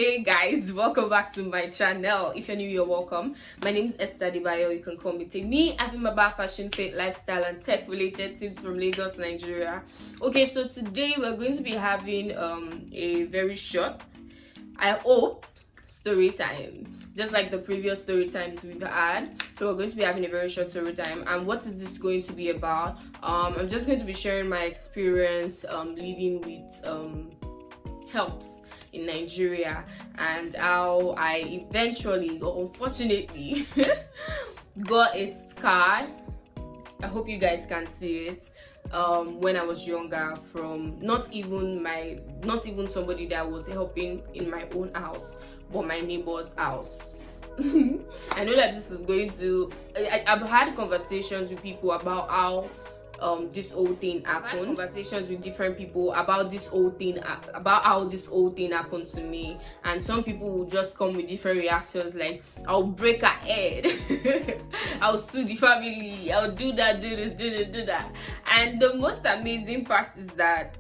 Hey guys, welcome back to my channel. If you're new, you're welcome. My name is Esther Debayo. You can call me Take Me. I think about fashion, faith, lifestyle, and tech related tips from Lagos, Nigeria. Okay, so today we're going to be having a very short, I hope, story time, just like the previous story times we've had. So we're going to be having a very short story time. And what is this going to be about? I'm just going to be sharing my experience living with helps in Nigeria and how I eventually, or unfortunately, got a scar. I hope you guys can see it. When I was younger, from not even somebody that was helping in my own house, but my neighbor's house. I know that this is going to, I've had conversations with people about how this whole thing happened. Conversations with different people about this whole thing, about how this whole thing happened to me, and some people will just come with different reactions like, I'll break her head, I'll sue the family, I'll do that, do this, do that. And the most amazing part is that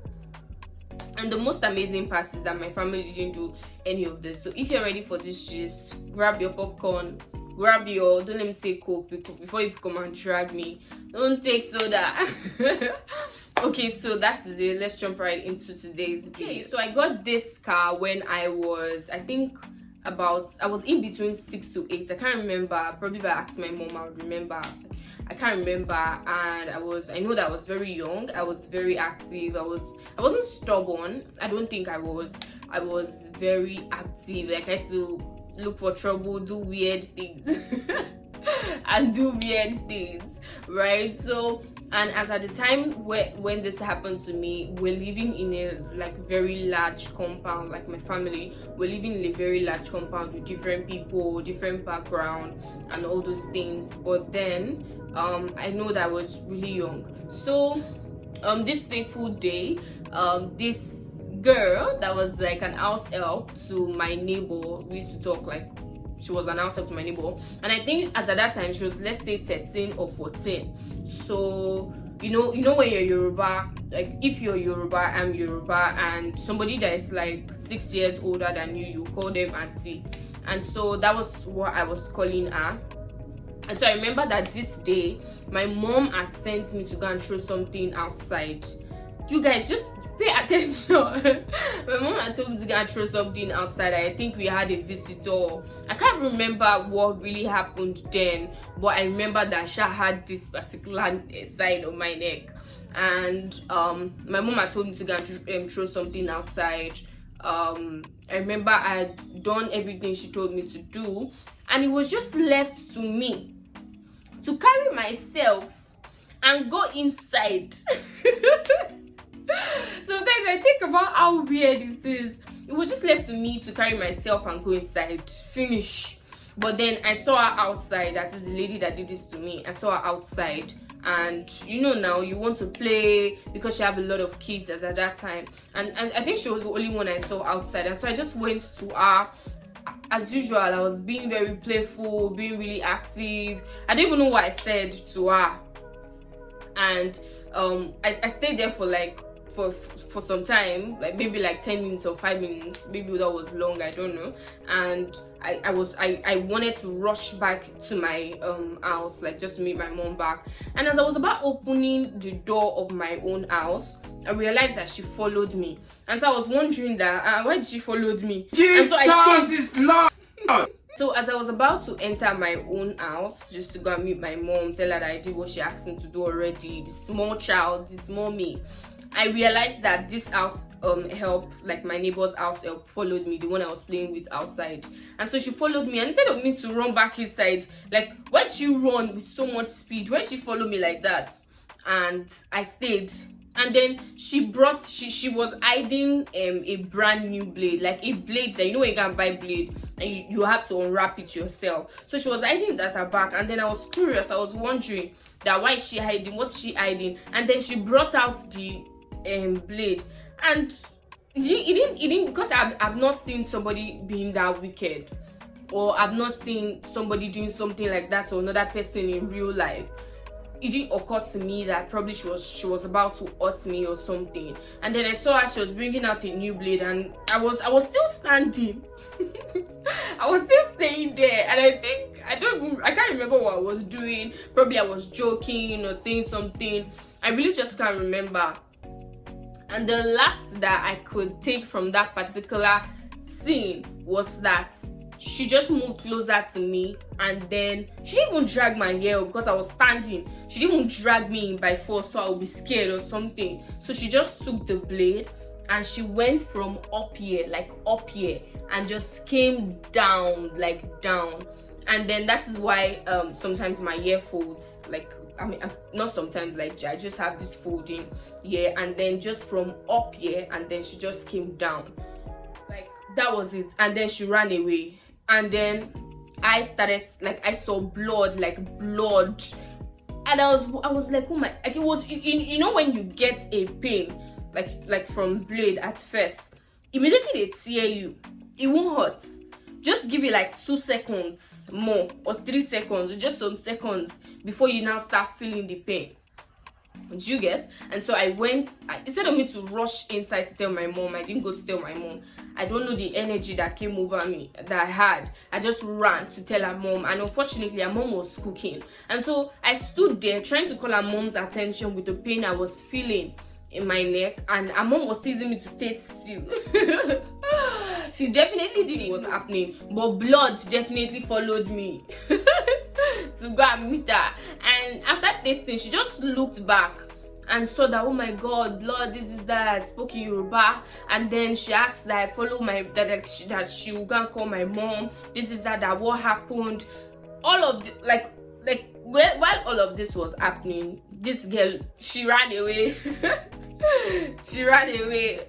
my family didn't do any of this. So if you're ready for this, just grab your popcorn, grab your, don't let me say Coke before you come and drag me. Don't take soda. Okay, so that is it. Let's jump right into today's video. Okay, so I got this car when I was, I was in between 6 to 8. I can't remember. Probably if I asked my mom, I would remember. I can't remember. And I know that I was very young. I was very active. I wasn't stubborn. I don't think I was. I was very active. Like, I still look for trouble, do weird things and do weird things, right? So, and as at the time when this happened to me, we're living in a very large compound. Like, my family, we're living in a very large compound with different people, different background, and all those things. But then I know that I was really young. So this fateful day, this girl that was like an house help to my neighbor, we used to talk like she was an house help to my neighbor, and I think as at that time she was, let's say, 13 or 14. So you know when you're Yoruba, like if you're Yoruba, I'm Yoruba, and somebody that is like 6 years older than you call them auntie. And so that was what I was calling her. And so I remember that this day my mom had sent me to go and throw something outside. You guys, just pay attention. My mom had told me to go and throw something outside. I think we had a visitor. I can't remember what really happened then, but I remember that she had this particular sign on my neck. And my mom had told me to go and throw something outside. I remember I had done everything she told me to do, and it was just left to me to carry myself and go inside. Sometimes I think about how weird it is. It was just left to me to carry myself and go inside. Finish. But then I saw her outside. That is the lady that did this to me. I saw her outside. And you know, now you want to play because she have a lot of kids as at that time. And I think she was the only one I saw outside. And so I just went to her. As usual, I was being very playful, being really active. I don't even know what I said to her. And I stayed there for for some time, like maybe like 10 minutes or 5 minutes, maybe that was long, I don't know. And I wanted to rush back to my house, like just to meet my mom back. And as I was about opening the door of my own house, I realized that she followed me. And so I was wondering that why did she follow me? Jesus is Lord. So as I was about to enter my own house, just to go and meet my mom, tell her that I did what she asked me to do already, the small child, the small me, I realized that this house help, like my neighbor's house help, followed me, the one I was playing with outside. And so she followed me, and instead of me to run back inside, like, why did she run with so much speed? Why did she follow me like that? And I stayed. And then she was hiding a brand new blade, like a blade that, you know, when you can buy blade and you have to unwrap it yourself. So she was hiding that at her back, and then I was curious. I was wondering that why is she hiding? What's she hiding? And then she brought out the blade, and it didn't because I've not seen somebody being that wicked, or I've not seen somebody doing something like that to another person in real life. it didn't occur to me that probably she was about to hurt me or something. And then I saw her, she was bringing out a new blade, and I was still standing. I was still staying there, and I can't remember what I was doing. Probably I was joking or saying something. I really just can't remember. And the last that I could take from that particular scene was that she just moved closer to me, and then she didn't even drag my hair because I was standing. She didn't even drag me in by force so I would be scared or something. So she just took the blade and she went from up here, and just came down, down. And then that is why sometimes my hair folds, I'm not sometimes, I just have this folding here, and then just from up here, and then she just came down. That was it. And then she ran away. And then I started, I saw blood, and I was like, oh my, it was, you know, when you get a pain, like from blade at first, immediately they tear you, it won't hurt. Just give it 2 seconds more, or 3 seconds, or just some seconds before you now start feeling the pain. Do you get? And so I went, instead of me to rush inside to tell my mom, I didn't go to tell my mom. I don't know the energy that came over me, that I had. I just ran to tell her mom, and unfortunately her mom was cooking. And so I stood there trying to call her mom's attention with the pain I was feeling in my neck, and her mom was teasing me to taste you. She definitely did it was happening, but blood definitely followed me to go and meet her. And after tasting, she just looked back and saw that, oh my god, blood, this is that. I spoke in Yoruba, and then she asked that I follow that she will go and call my mom. This is that what happened. All of the, while all of this was happening, this girl, she ran away. She ran away.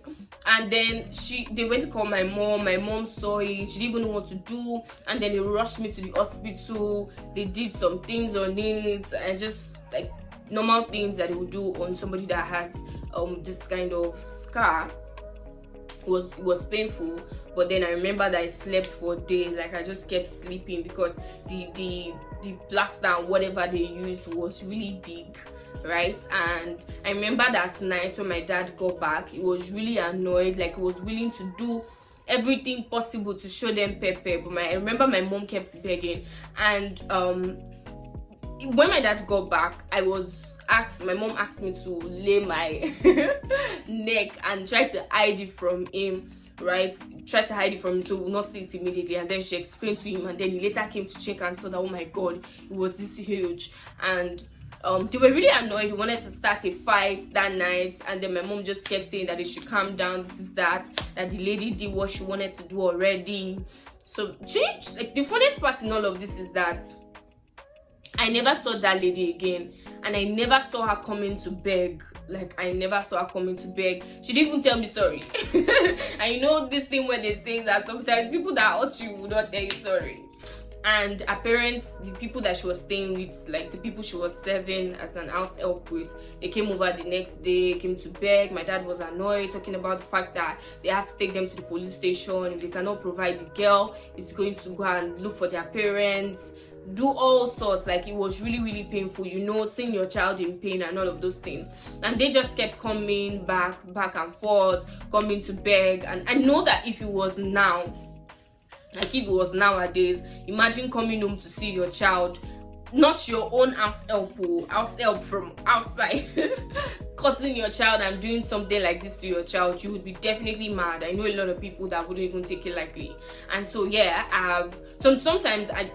And then they went to call my mom. My mom saw it. She didn't even know what to do. And then they rushed me to the hospital. They did some things on it, and just normal things that they would do on somebody that has this kind of scar. Was painful. But then I remember that I slept for days. I just kept sleeping because the plaster and whatever they used was really big, right? And I remember that night when my dad got back, he was really annoyed. He was willing to do everything possible to show them pepper, but I remember my mom kept begging. And when my dad got back, my mom asked me to lay my neck and try to hide it from him, right? Try to hide it from him so we'll not see it immediately. And then she explained to him, and then he later came to check and saw that, oh my god, it was this huge. And they were really annoyed. They wanted to start a fight that night, and then my mom just kept saying that they should calm down, this is that the lady did what she wanted to do already. So the funniest part in all of this is that I never saw that lady again, and I never saw her coming to beg. I never saw her coming to beg. She didn't even tell me sorry. And you know this thing where they say that sometimes people that hurt you will not tell you sorry. And her parents, the people that she was staying with, the people she was serving as an house help with, they came over the next day, came to beg. My dad was annoyed, talking about the fact that they had to take them to the police station. If they cannot provide the girl, it's going to go and look for their parents, do all sorts. It was really, really painful, seeing your child in pain and all of those things. And they just kept coming back and forth, coming to beg. And I know that if it was now, if it was nowadays, imagine coming home to see your child, not your own house help from outside, cutting your child and doing something like this to your child. You would be definitely mad. I know a lot of people that wouldn't even take it lightly. And so yeah, sometimes I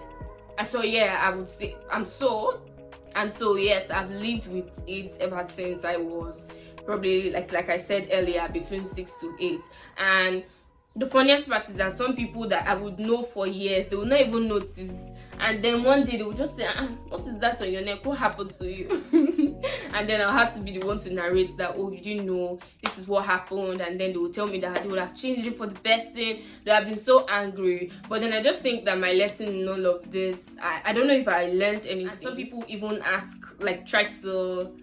would say and so yes, I've lived with it ever since I was probably like I said earlier, between 6 to 8. And the funniest part is that some people that I would know for years, they will not even notice, and then one day they will just say, what is that on your neck, what happened to you? And then I'll have to be the one to narrate that, oh, you didn't know, this is what happened. And then they will tell me that they would have changed it for the best thing. They have been so angry. But then I just think that my lesson in all of this, I don't know if I learned anything. And some people even ask, try to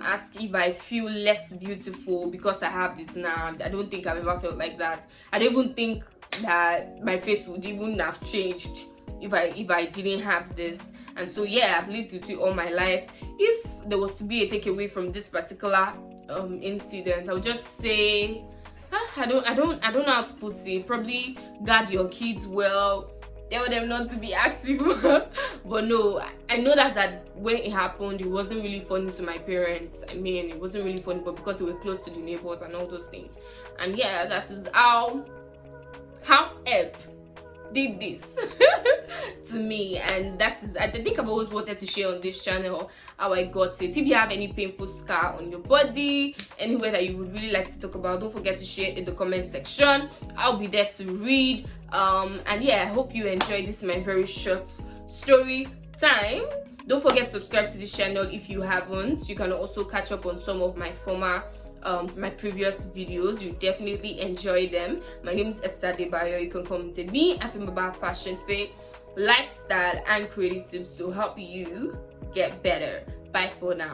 ask if I feel less beautiful because I have this now. I don't think I've ever felt like that. I don't even think that my face would even have changed if I didn't have this. And so yeah, I've lived with it all my life. if there was to be a takeaway from this particular incident, I would just say, I don't know how to put it. Probably guard your kids well, tell them not to be active. But no, I know that when it happened, it wasn't really funny to my parents. I mean, it wasn't really funny, but because they were close to the neighbors and all those things. And yeah, that is how house help did this to me. And that is, I think I've always wanted to share on this channel how I got it. If you have any painful scar on your body, anywhere that you would really like to talk about, don't forget to share in the comment section. I'll be there to read. And yeah, I hope you enjoyed this, my very short story time. Don't forget to subscribe to this channel if you haven't. You can also catch up on some of my my previous videos. You definitely enjoy them. My name is Esther Debayo. You can come to me. I film about fashion, faith, lifestyle, and creative tips to help you get better. Bye for now.